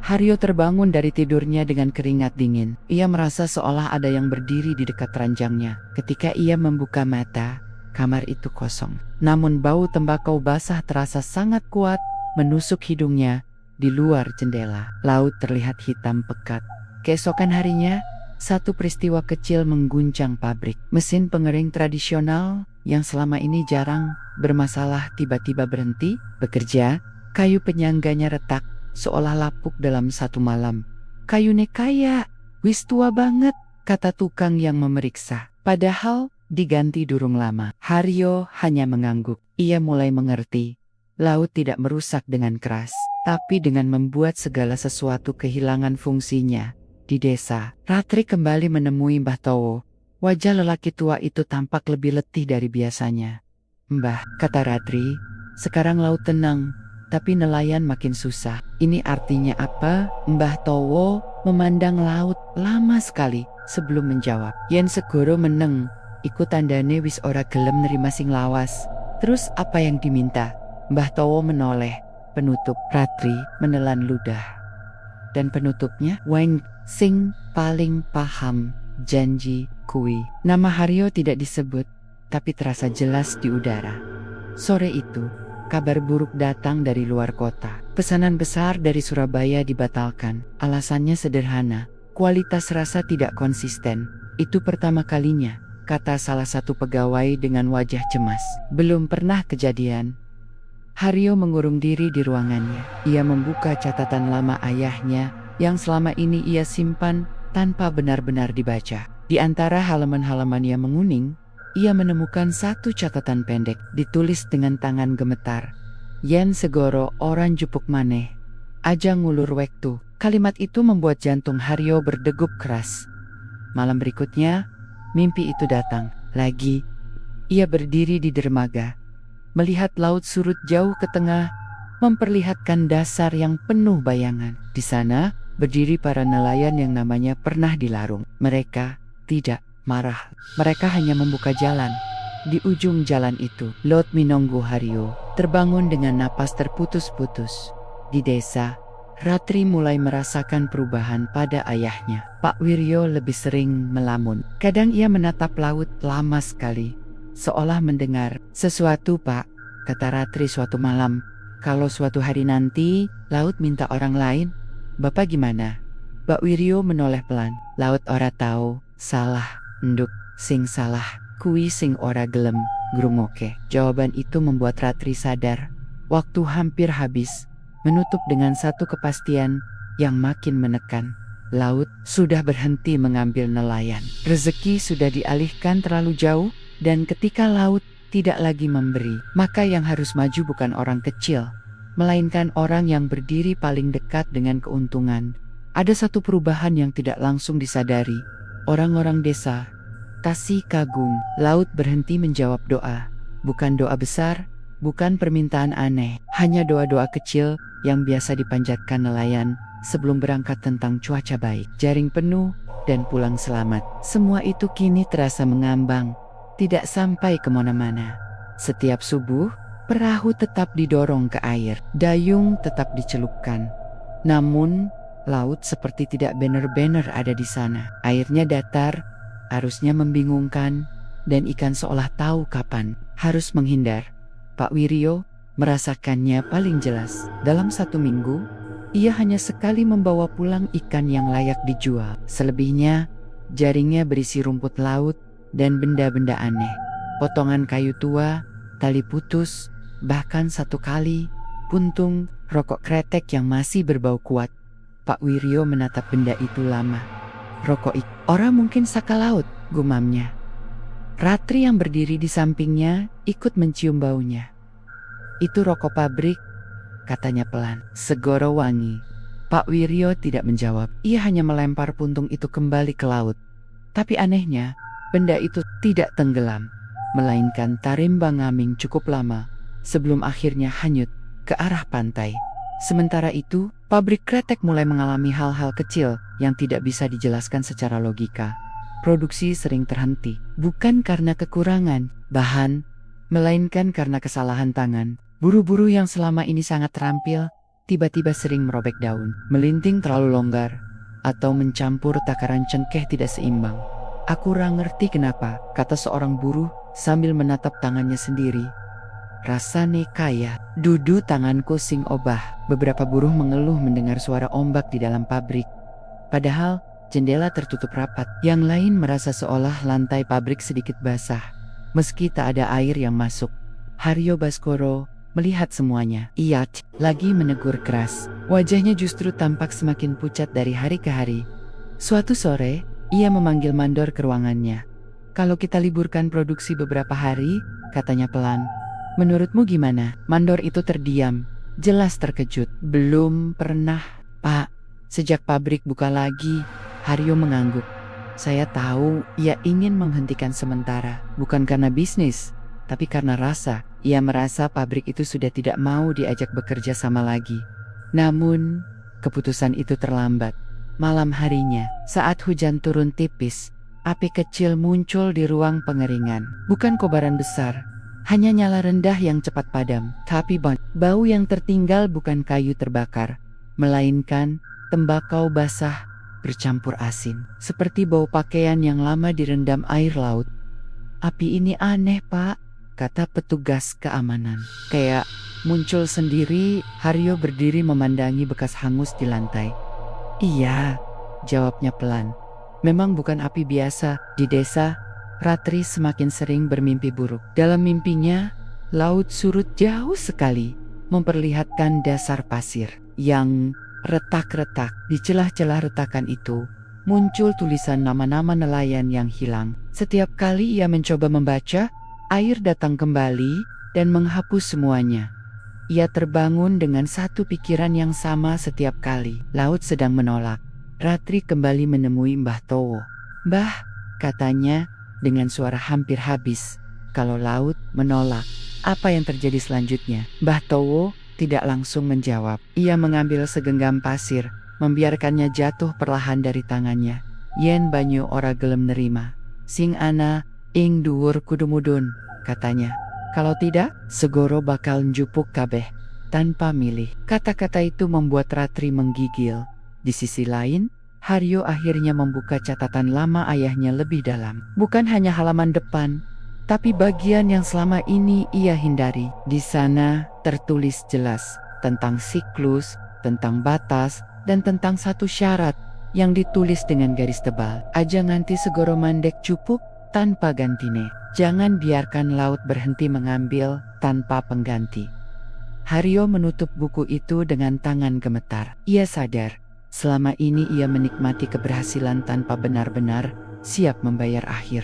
Haryo terbangun dari tidurnya dengan keringat dingin. Ia merasa seolah ada yang berdiri di dekat ranjangnya. Ketika ia membuka mata, kamar itu kosong. Namun bau tembakau basah terasa sangat kuat menusuk hidungnya. Di luar jendela, laut terlihat hitam pekat. Keesokan harinya, satu peristiwa kecil mengguncang pabrik. Mesin pengering tradisional yang selama ini jarang bermasalah tiba-tiba berhenti bekerja. Kayu penyangganya retak, seolah lapuk dalam satu malam. "Kayune kaya, wis tua banget," kata tukang yang memeriksa. Padahal diganti durung lama. Haryo hanya mengangguk. Ia mulai mengerti. Laut tidak merusak dengan keras, tapi dengan membuat segala sesuatu kehilangan fungsinya. Di desa, Ratri kembali menemui Mbah Towo. Wajah lelaki tua itu tampak lebih letih dari biasanya. "Mbah," kata Ratri, "sekarang laut tenang, tapi nelayan makin susah. Ini artinya apa?" Mbah Towo memandang laut lama sekali sebelum menjawab. "Yen segoro meneng, iku tandane wis ora gelem nerima sing lawas. Terus apa yang diminta?" Mbah Towo menoleh. "Penutup." Ratri menelan ludah. "Dan penutupnya?" "Weng sing paling paham janji kui." Nama Haryo tidak disebut, tapi terasa jelas di udara. Sore itu, kabar buruk datang dari luar kota. Pesanan besar dari Surabaya dibatalkan. Alasannya sederhana, kualitas rasa tidak konsisten. "Itu pertama kalinya," kata salah satu pegawai dengan wajah cemas. "Belum pernah kejadian." Haryo mengurung diri di ruangannya. Ia membuka catatan lama ayahnya yang selama ini ia simpan tanpa benar-benar dibaca. Di antara halaman-halaman yang menguning, ia menemukan satu catatan pendek, ditulis dengan tangan gemetar. "Yen segoro orang jupuk maneh, aja ngulur wektu." Kalimat itu membuat jantung Haryo berdegup keras. Malam berikutnya, mimpi itu datang lagi. Ia berdiri di dermaga, melihat laut surut jauh ke tengah, memperlihatkan dasar yang penuh bayangan. Di sana, berdiri para nelayan yang namanya pernah dilarung. Mereka tidak marah. Mereka hanya membuka jalan. Di ujung jalan itu, Lot Minonggo Haryo terbangun dengan napas terputus-putus. Di desa, Ratri mulai merasakan perubahan pada ayahnya. Pak Wiryo lebih sering melamun. Kadang ia menatap laut lama sekali, seolah mendengar sesuatu. "Pak," kata Ratri suatu malam, "kalau suatu hari nanti laut minta orang lain, Bapak gimana?" Pak Wiryo menoleh pelan. "Laut ora tahu salah, nduk, sing salah kui sing ora gelem grungokke." Jawaban itu membuat Ratri sadar. Waktu hampir habis, menutup dengan satu kepastian yang makin menekan. Laut sudah berhenti mengambil nelayan. Rezeki sudah dialihkan terlalu jauh, dan ketika laut tidak lagi memberi, maka yang harus maju bukan orang kecil, melainkan orang yang berdiri paling dekat dengan keuntungan. Ada satu perubahan yang tidak langsung disadari. Orang-orang desa tasih kagum. Laut berhenti menjawab doa. Bukan doa besar, bukan permintaan aneh, hanya doa-doa kecil yang biasa dipanjatkan nelayan sebelum berangkat tentang cuaca baik, jaring penuh, dan pulang selamat. Semua itu kini terasa mengambang, tidak sampai kemana-mana. Setiap subuh, perahu tetap didorong ke air, dayung tetap dicelupkan. Namun, laut seperti tidak benar-benar ada di sana. Airnya datar, arusnya membingungkan, dan ikan seolah tahu kapan harus menghindar. Pak Wiryo merasakannya paling jelas. Dalam satu minggu, ia hanya sekali membawa pulang ikan yang layak dijual. Selebihnya, jaringnya berisi rumput laut dan benda-benda aneh. Potongan kayu tua, tali putus, bahkan satu kali puntung rokok kretek yang masih berbau kuat. Pak Wiryo menatap benda itu lama. "Rokok orang mungkin saka laut," gumamnya. Ratri yang berdiri di sampingnya ikut mencium baunya. Itu rokok pabrik, katanya pelan. Segoro wangi. Pak Wiryo tidak menjawab. Ia hanya melempar puntung itu kembali ke laut. Tapi anehnya, benda itu tidak tenggelam, melainkan tarimbangaming cukup lama sebelum akhirnya hanyut ke arah pantai. Sementara itu, pabrik kretek mulai mengalami hal-hal kecil yang tidak bisa dijelaskan secara logika. Produksi sering terhenti, bukan karena kekurangan bahan, melainkan karena kesalahan tangan. Buru-buru yang selama ini sangat terampil, tiba-tiba sering merobek daun, melinting terlalu longgar, atau mencampur takaran cengkeh tidak seimbang. Aku kurang ngerti kenapa, kata seorang buruh sambil menatap tangannya sendiri. Rasane kaya, dudu tanganku sing obah. Beberapa buruh mengeluh mendengar suara ombak di dalam pabrik. Padahal jendela tertutup rapat. Yang lain merasa seolah lantai pabrik sedikit basah, meski tak ada air yang masuk. Haryo Baskoro melihat semuanya. Ia lagi menegur keras. Wajahnya justru tampak semakin pucat dari hari ke hari. Suatu sore, ia memanggil Mandor ke ruangannya. Kalau kita liburkan produksi beberapa hari, katanya pelan. Menurutmu gimana? Mandor itu terdiam, jelas terkejut. Belum pernah, Pak. Sejak pabrik buka lagi, Haryo mengangguk. Saya tahu ia ingin menghentikan sementara, bukan karena bisnis, tapi karena rasa. Ia merasa pabrik itu sudah tidak mau diajak bekerja sama lagi. Namun, keputusan itu terlambat. Malam harinya, saat hujan turun tipis, api kecil muncul di ruang pengeringan. Bukan kobaran besar, hanya nyala rendah yang cepat padam. Tapi bau yang tertinggal bukan kayu terbakar, melainkan tembakau basah bercampur asin. Seperti bau pakaian yang lama direndam air laut. Api ini aneh, Pak, kata petugas keamanan. Kayak muncul sendiri. Haryo berdiri memandangi bekas hangus di lantai. Iya, jawabnya pelan. Memang bukan api biasa. Di desa, Ratri semakin sering bermimpi buruk. Dalam mimpinya, laut surut jauh sekali, memperlihatkan dasar pasir yang retak-retak. Di celah-celah retakan itu, muncul tulisan nama-nama nelayan yang hilang. Setiap kali ia mencoba membaca, air datang kembali dan menghapus semuanya. Ia terbangun dengan satu pikiran yang sama setiap kali. Laut sedang menolak. Ratri kembali menemui Mbah Towo. Mbah, katanya dengan suara hampir habis, kalau laut menolak, apa yang terjadi selanjutnya? Mbah Towo tidak langsung menjawab. Ia mengambil segenggam pasir, membiarkannya jatuh perlahan dari tangannya. Yen banyu ora gelem nerima, sing ana ing dhuwur kudu mudhun, katanya. Kalau tidak, segoro bakal njupuk kabeh tanpa milih. Kata-kata itu membuat Ratri menggigil. Di sisi lain, Haryo akhirnya membuka catatan lama ayahnya lebih dalam. Bukan hanya halaman depan, tapi bagian yang selama ini ia hindari. Di sana tertulis jelas tentang siklus, tentang batas, dan tentang satu syarat yang ditulis dengan garis tebal. Aja nganti segoro mandek cupuk tanpa gantine. Jangan biarkan laut berhenti mengambil tanpa pengganti. Haryo menutup buku itu dengan tangan gemetar. Ia sadar, selama ini ia menikmati keberhasilan tanpa benar-benar siap membayar akhir.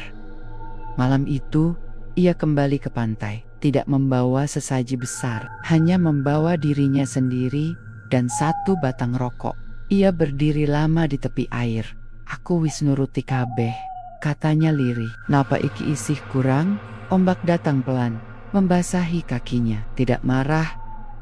Malam itu, ia kembali ke pantai, tidak membawa sesaji besar, hanya membawa dirinya sendiri dan satu batang rokok. Ia berdiri lama di tepi air. Aku wis nuruti kabeh, katanya lirih. Napa iki isih kurang? Ombak datang pelan, membasahi kakinya. Tidak marah,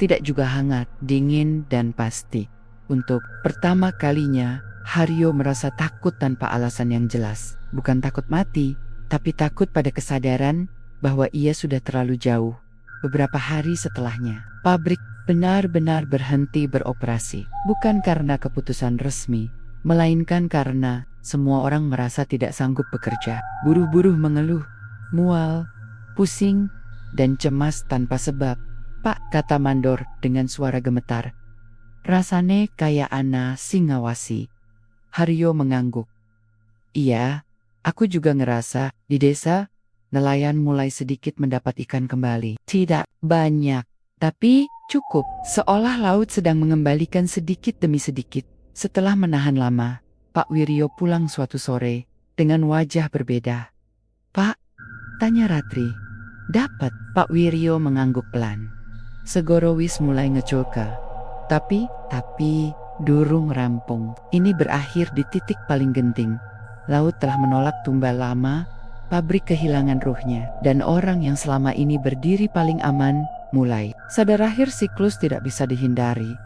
tidak juga hangat, dingin dan pasti. Untuk pertama kalinya, Haryo merasa takut tanpa alasan yang jelas. Bukan takut mati, tapi takut pada kesadaran bahwa ia sudah terlalu jauh. Beberapa hari setelahnya, pabrik benar-benar berhenti beroperasi. Bukan karena keputusan resmi, melainkan karena semua orang merasa tidak sanggup bekerja. Buruh-buruh mengeluh, mual, pusing, dan cemas tanpa sebab. Pak, kata Mandor dengan suara gemetar. Rasane kaya ana sing ngawasi. Haryo mengangguk. Iya, aku juga ngerasa di desa, nelayan mulai sedikit mendapat ikan kembali. Tidak banyak, tapi cukup. Seolah laut sedang mengembalikan sedikit demi sedikit. Setelah menahan lama, Pak Wiryo pulang suatu sore dengan wajah berbeda. Pak, tanya Ratri. Dapat, Pak Wiryo mengangguk pelan. Segoro wis mulai ngeculka. Tapi, durung rampung. Ini berakhir di titik paling genting. Laut telah menolak tumbal lama, pabrik kehilangan ruhnya, dan orang yang selama ini berdiri paling aman, mulai. Sadar akhir siklus tidak bisa dihindari.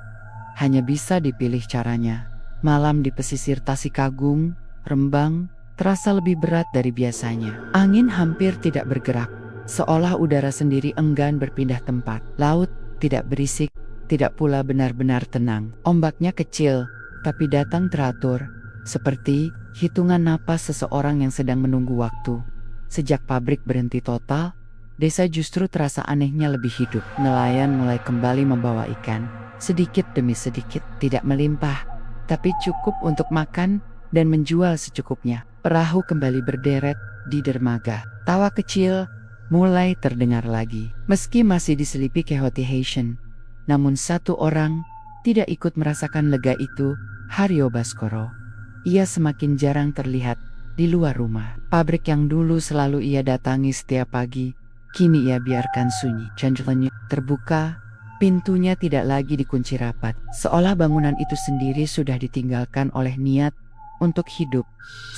Hanya bisa dipilih caranya. Malam di pesisir Tasikagung, Rembang, terasa lebih berat dari biasanya. Angin hampir tidak bergerak, seolah udara sendiri enggan berpindah tempat. Laut tidak berisik, tidak pula benar-benar tenang. Ombaknya kecil, tapi datang teratur, seperti hitungan napas seseorang yang sedang menunggu waktu. Sejak pabrik berhenti total, desa justru terasa anehnya lebih hidup. Nelayan mulai kembali membawa ikan, sedikit demi sedikit, tidak melimpah, tapi cukup untuk makan dan menjual secukupnya. Perahu kembali berderet di dermaga. Tawa kecil mulai terdengar lagi. Meski masih diselipi kehotiation, namun satu orang tidak ikut merasakan lega itu, Haryo Baskoro. Ia semakin jarang terlihat di luar rumah. Pabrik yang dulu selalu ia datangi setiap pagi, kini ia biarkan sunyi. Jendelanya terbuka, pintunya tidak lagi dikunci rapat. Seolah bangunan itu sendiri sudah ditinggalkan oleh niat untuk hidup.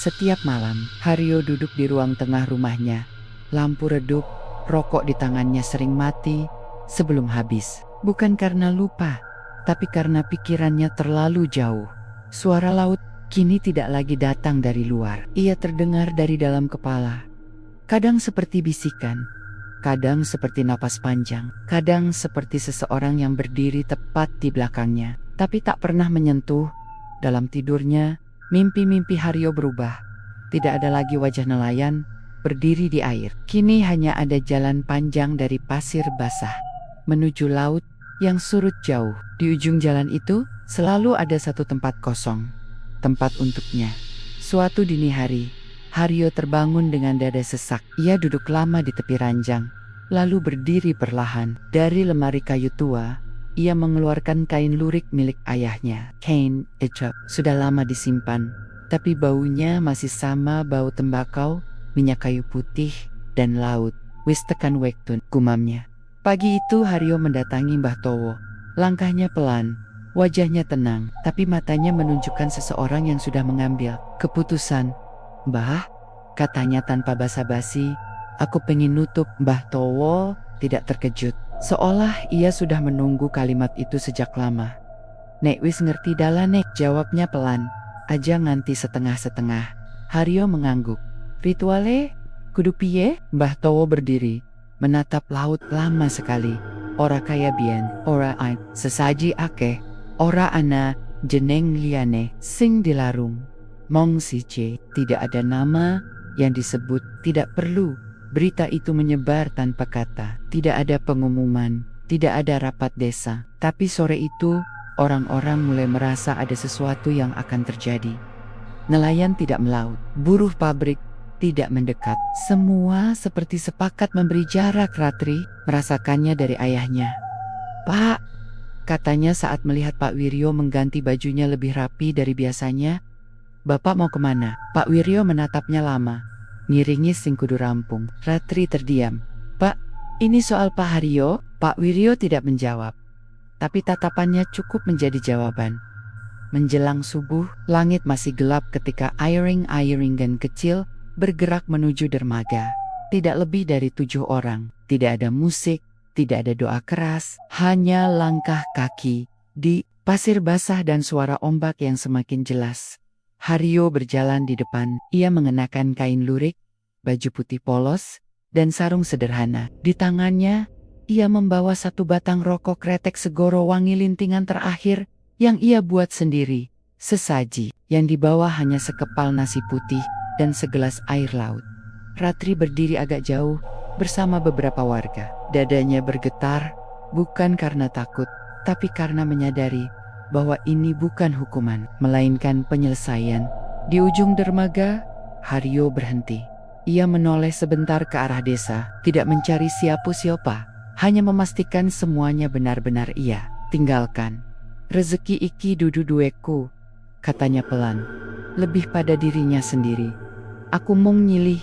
Setiap malam, Haryo duduk di ruang tengah rumahnya. Lampu redup, rokok di tangannya sering mati sebelum habis. Bukan karena lupa, tapi karena pikirannya terlalu jauh. Suara laut kini tidak lagi datang dari luar. Ia terdengar dari dalam kepala. Kadang seperti bisikan, kadang seperti napas panjang, kadang seperti seseorang yang berdiri tepat di belakangnya, tapi tak pernah menyentuh. Dalam tidurnya, mimpi-mimpi Haryo berubah. Tidak ada lagi wajah nelayan berdiri di air. Kini hanya ada jalan panjang dari pasir basah menuju laut yang surut jauh. Di ujung jalan itu selalu ada satu tempat kosong, tempat untuknya. Suatu dini hari, Haryo terbangun dengan dada sesak. Ia duduk lama di tepi ranjang, lalu berdiri perlahan. Dari lemari kayu tua, ia mengeluarkan kain lurik milik ayahnya. Kain itu sudah lama disimpan, tapi baunya masih sama bau tembakau, minyak kayu putih, dan laut. Wis tekan wektun, gumamnya. Pagi itu Haryo mendatangi Mbah Towo. Langkahnya pelan, wajahnya tenang, tapi matanya menunjukkan seseorang yang sudah mengambil keputusan. "Mbah," katanya tanpa basa-basi, "aku pengen nutup." Mbah Towo tidak terkejut, seolah ia sudah menunggu kalimat itu sejak lama. "Nek wis ngerti dalah nek," jawabnya pelan, "aja nganti setengah-setengah." Haryo mengangguk. "Rituale kudu piye?" Mbah Towo berdiri, menatap laut lama sekali. "Ora kaya biyen, ora aib, sesaji akeh, ora ana jeneng liyane sing dilarung. Mong sije, tidak ada nama yang disebut, tidak perlu berita itu menyebar tanpa kata, tidak ada pengumuman, tidak ada rapat desa. Tapi sore itu, orang-orang mulai merasa ada sesuatu yang akan terjadi. Nelayan tidak melaut, buruh pabrik tidak mendekat. Semua seperti sepakat memberi jarak. Ratri merasakannya dari ayahnya. "Pak," katanya saat melihat Pak Wiryo mengganti bajunya lebih rapi dari biasanya. "Bapak mau kemana?" Pak Wiryo menatapnya lama, ngiringi sing kudu rampung. Ratri terdiam. "Pak, ini soal Pak Haryo." Pak Wiryo tidak menjawab, tapi tatapannya cukup menjadi jawaban. Menjelang subuh, langit masih gelap ketika iring-iringan kecil bergerak menuju dermaga. Tidak lebih dari 7 orang, tidak ada musik, tidak ada doa keras, hanya langkah kaki di pasir basah dan suara ombak yang semakin jelas. Haryo berjalan di depan, ia mengenakan kain lurik, baju putih polos, dan sarung sederhana. Di tangannya, ia membawa satu batang rokok kretek segoro wangi lintingan terakhir yang ia buat sendiri. Sesaji yang dibawa hanya sekepal nasi putih dan segelas air laut. Ratri berdiri agak jauh bersama beberapa warga. Dadanya bergetar, bukan karena takut, tapi karena menyadari bahwa ini bukan hukuman, melainkan penyelesaian. Di ujung dermaga, Haryo berhenti. Ia menoleh sebentar ke arah desa, tidak mencari siapa, hanya memastikan semuanya benar-benar ia tinggalkan. "Rezeki iki dudu dueku," katanya pelan, lebih pada dirinya sendiri. "Aku mung nyilih."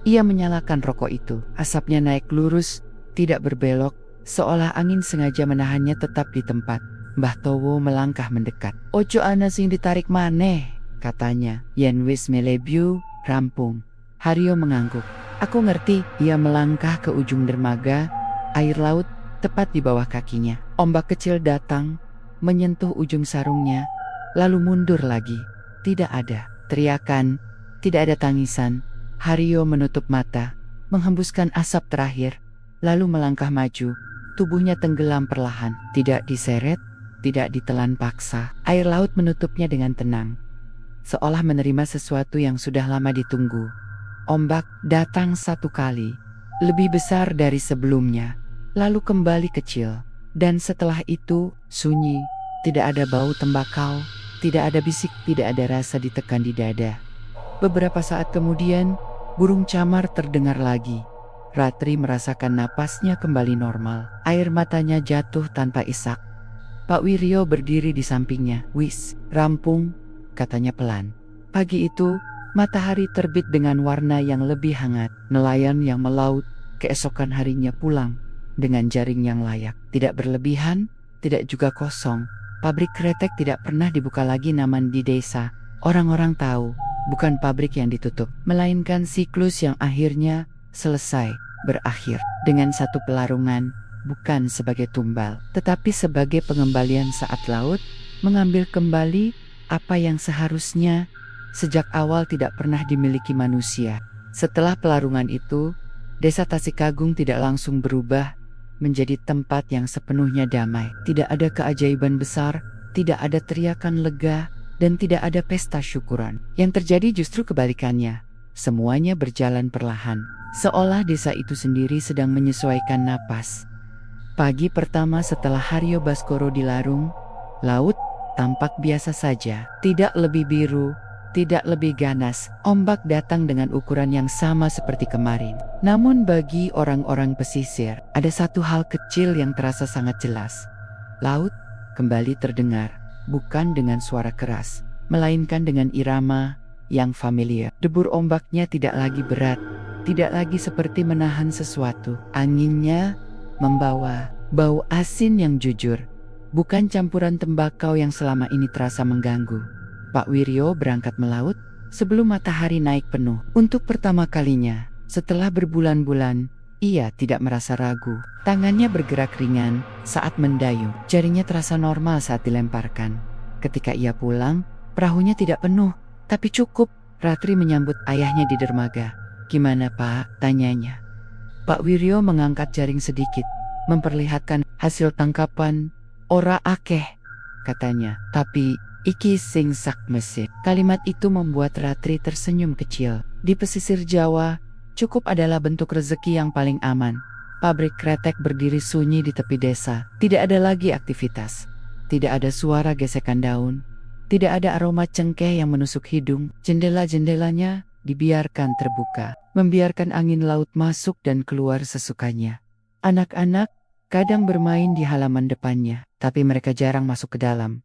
Ia menyalakan rokok itu. Asapnya naik lurus, tidak berbelok, Seolah angin sengaja menahannya tetap di tempat. Mbah Towo melangkah mendekat. "Ojo ana sing ditarik maneh," katanya. "Yen wis melebu, rampung." Haryo mengangguk. "Aku ngerti." Ia melangkah ke ujung dermaga, air laut tepat di bawah kakinya. Ombak kecil datang, menyentuh ujung sarungnya, lalu mundur lagi. Tidak ada teriakan, tidak ada tangisan. Haryo menutup mata, menghembuskan asap terakhir, lalu melangkah maju. Tubuhnya tenggelam perlahan, tidak diseret, tidak ditelan paksa. Air laut menutupnya dengan tenang, seolah menerima sesuatu yang sudah lama ditunggu. Ombak datang satu kali, lebih besar dari sebelumnya, lalu kembali kecil. Dan setelah itu, sunyi. Tidak ada bau tembakau, tidak ada bisik, tidak ada rasa ditekan di dada. Beberapa saat kemudian, burung camar terdengar lagi. Ratri merasakan napasnya kembali normal. Air matanya jatuh tanpa isak. Pak Wiryo berdiri di sampingnya. "Wis, rampung," katanya pelan. Pagi itu, matahari terbit dengan warna yang lebih hangat. Nelayan yang melaut, keesokan harinya pulang dengan jaring yang layak. Tidak berlebihan, tidak juga kosong. Pabrik kretek tidak pernah dibuka lagi naman di desa. Orang-orang tahu, bukan pabrik yang ditutup, melainkan siklus yang akhirnya selesai, berakhir dengan satu pelarungan, bukan sebagai tumbal, tetapi sebagai pengembalian saat laut mengambil kembali apa yang seharusnya sejak awal tidak pernah dimiliki manusia. Setelah pelarungan itu, desa Tasikagung tidak langsung berubah menjadi tempat yang sepenuhnya damai. Tidak ada keajaiban besar, tidak ada teriakan lega, dan tidak ada pesta syukuran. Yang terjadi justru kebalikannya. Semuanya berjalan perlahan, seolah desa itu sendiri sedang menyesuaikan napas. Pagi pertama setelah Haryo Baskoro dilarung, laut tampak biasa saja, tidak lebih biru, tidak lebih ganas. Ombak datang dengan ukuran yang sama seperti kemarin. Namun bagi orang-orang pesisir, ada satu hal kecil yang terasa sangat jelas. Laut kembali terdengar, bukan dengan suara keras, melainkan dengan irama yang familiar. Debur ombaknya tidak lagi berat, tidak lagi seperti menahan sesuatu. Anginnya membawa bau asin yang jujur, bukan campuran tembakau yang selama ini terasa mengganggu. Pak Wiryo berangkat melaut sebelum matahari naik penuh. Untuk pertama kalinya, setelah berbulan-bulan, ia tidak merasa ragu. Tangannya bergerak ringan saat mendayung. Jarinya terasa normal saat dilemparkan. Ketika ia pulang, perahunya tidak penuh, tapi cukup. Ratri menyambut ayahnya di dermaga. "Gimana, Pak?" tanyanya. Pak Wiryo mengangkat jaring sedikit, memperlihatkan hasil tangkapan. "Ora akeh," katanya, "tapi iki sing sak mesir." Kalimat itu membuat Ratri tersenyum kecil. Di pesisir Jawa, cukup adalah bentuk rezeki yang paling aman. Pabrik kretek berdiri sunyi di tepi desa. Tidak ada lagi aktivitas. Tidak ada suara gesekan daun. Tidak ada aroma cengkeh yang menusuk hidung. Jendela-jendelanya dibiarkan terbuka, membiarkan angin laut masuk dan keluar sesukanya. Anak-anak kadang bermain di halaman depannya, tapi mereka jarang masuk ke dalam.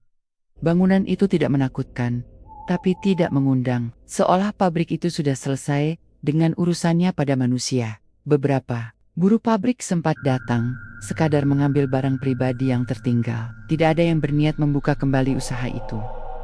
Bangunan itu tidak menakutkan, tapi tidak mengundang. Seolah pabrik itu sudah selesai dengan urusannya pada manusia. Beberapa buruh pabrik sempat datang, sekadar mengambil barang pribadi yang tertinggal. Tidak ada yang berniat membuka kembali usaha itu.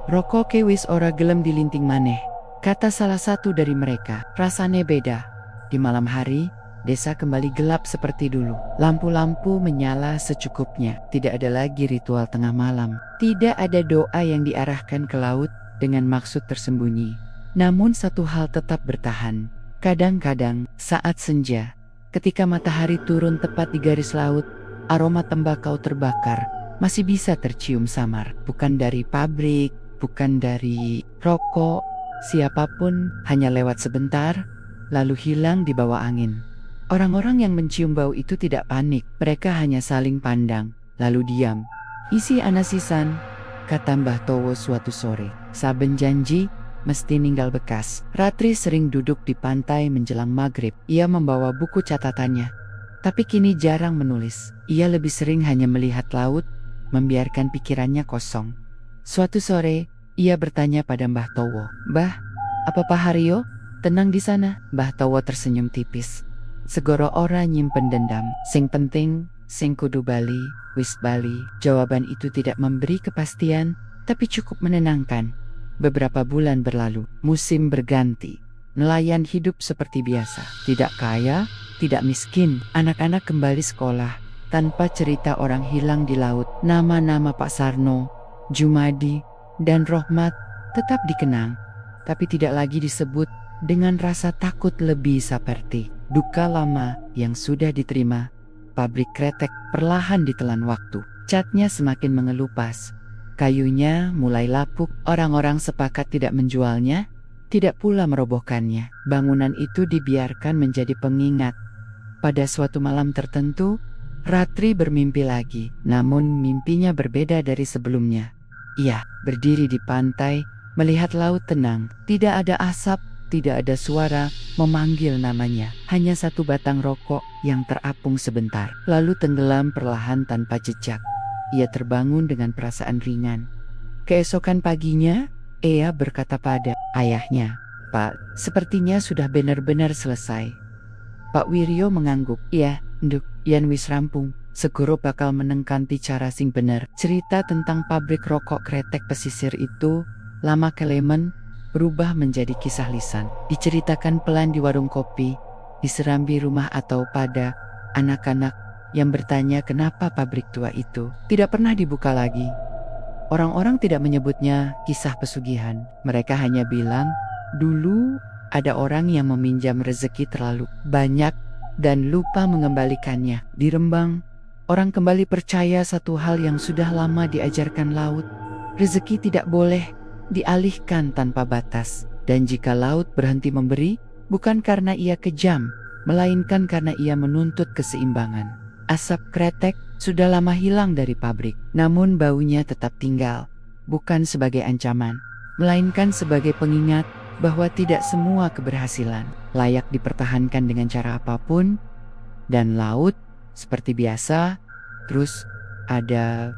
"Rokok wis ora gelem dilinting maneh," kata salah satu dari mereka. "Rasane beda." Di malam hari, desa kembali gelap seperti dulu. Lampu-lampu menyala secukupnya. Tidak ada lagi ritual tengah malam. Tidak ada doa yang diarahkan ke laut dengan maksud tersembunyi. Namun satu hal tetap bertahan. Kadang-kadang, saat senja, ketika matahari turun tepat di garis laut, aroma tembakau terbakar masih bisa tercium samar. Bukan dari pabrik, bukan dari rokok, siapapun, hanya lewat sebentar, lalu hilang di bawah angin. Orang-orang yang mencium bau itu tidak panik, mereka hanya saling pandang, lalu diam. "Isi anasisan," kata Mbah Towo suatu sore. "Saben janji mesti ninggal bekas." Ratri sering duduk di pantai menjelang maghrib. Ia membawa buku catatannya, tapi kini jarang menulis. Ia lebih sering hanya melihat laut, membiarkan pikirannya kosong. Suatu sore, ia bertanya pada Mbah Towo, "Mbah, apa Pak Haryo tenang di sana?" Mbah Towo tersenyum tipis. "Segoro ora nyimpen dendam. Sing penting, Sing kudu bali, wis bali. Jawaban itu tidak memberi kepastian, tapi cukup menenangkan. Beberapa bulan berlalu, musim berganti. Nelayan hidup seperti biasa, tidak kaya, tidak miskin. Anak-anak kembali sekolah, tanpa cerita orang hilang di laut. Nama-nama Pak Sarno, Jumadi, dan Rohmat tetap dikenang, tapi tidak lagi disebut dengan rasa takut lebih seperti duka lama yang sudah diterima. Pabrik kretek perlahan ditelan waktu. Catnya semakin mengelupas. Kayunya mulai lapuk. Orang-orang sepakat tidak menjualnya, tidak pula merobohkannya. Bangunan itu dibiarkan menjadi pengingat. Pada suatu malam tertentu, Ratri bermimpi lagi. Namun mimpinya berbeda dari sebelumnya. Ia berdiri di pantai, melihat laut tenang. Tidak ada asap, tidak ada suara memanggil namanya. Hanya satu batang rokok yang terapung sebentar, lalu tenggelam perlahan tanpa jejak. Ia terbangun dengan perasaan ringan. Keesokan paginya, ia berkata pada ayahnya, "Pak, sepertinya sudah benar-benar selesai." Pak Wiryo mengangguk. "Iya, nduk, yen wis rampung. Segoro bakal menengkanti cara sing bener." Cerita tentang pabrik rokok kretek pesisir itu lama kelemen berubah menjadi kisah lisan. Diceritakan pelan di warung kopi, di serambi rumah atau pada anak-anak yang bertanya kenapa pabrik tua itu tidak pernah dibuka lagi. Orang-orang tidak menyebutnya kisah pesugihan. Mereka hanya bilang, dulu ada orang yang meminjam rezeki terlalu banyak dan lupa mengembalikannya. Di Rembang, orang kembali percaya satu hal yang sudah lama diajarkan laut. Rezeki tidak boleh dialihkan tanpa batas. Dan jika laut berhenti memberi, bukan karena ia kejam, melainkan karena ia menuntut keseimbangan. Asap kretek sudah lama hilang dari pabrik, namun baunya tetap tinggal. Bukan sebagai ancaman, melainkan sebagai pengingat bahwa tidak semua keberhasilan layak dipertahankan dengan cara apapun. Dan laut, seperti biasa, terus ada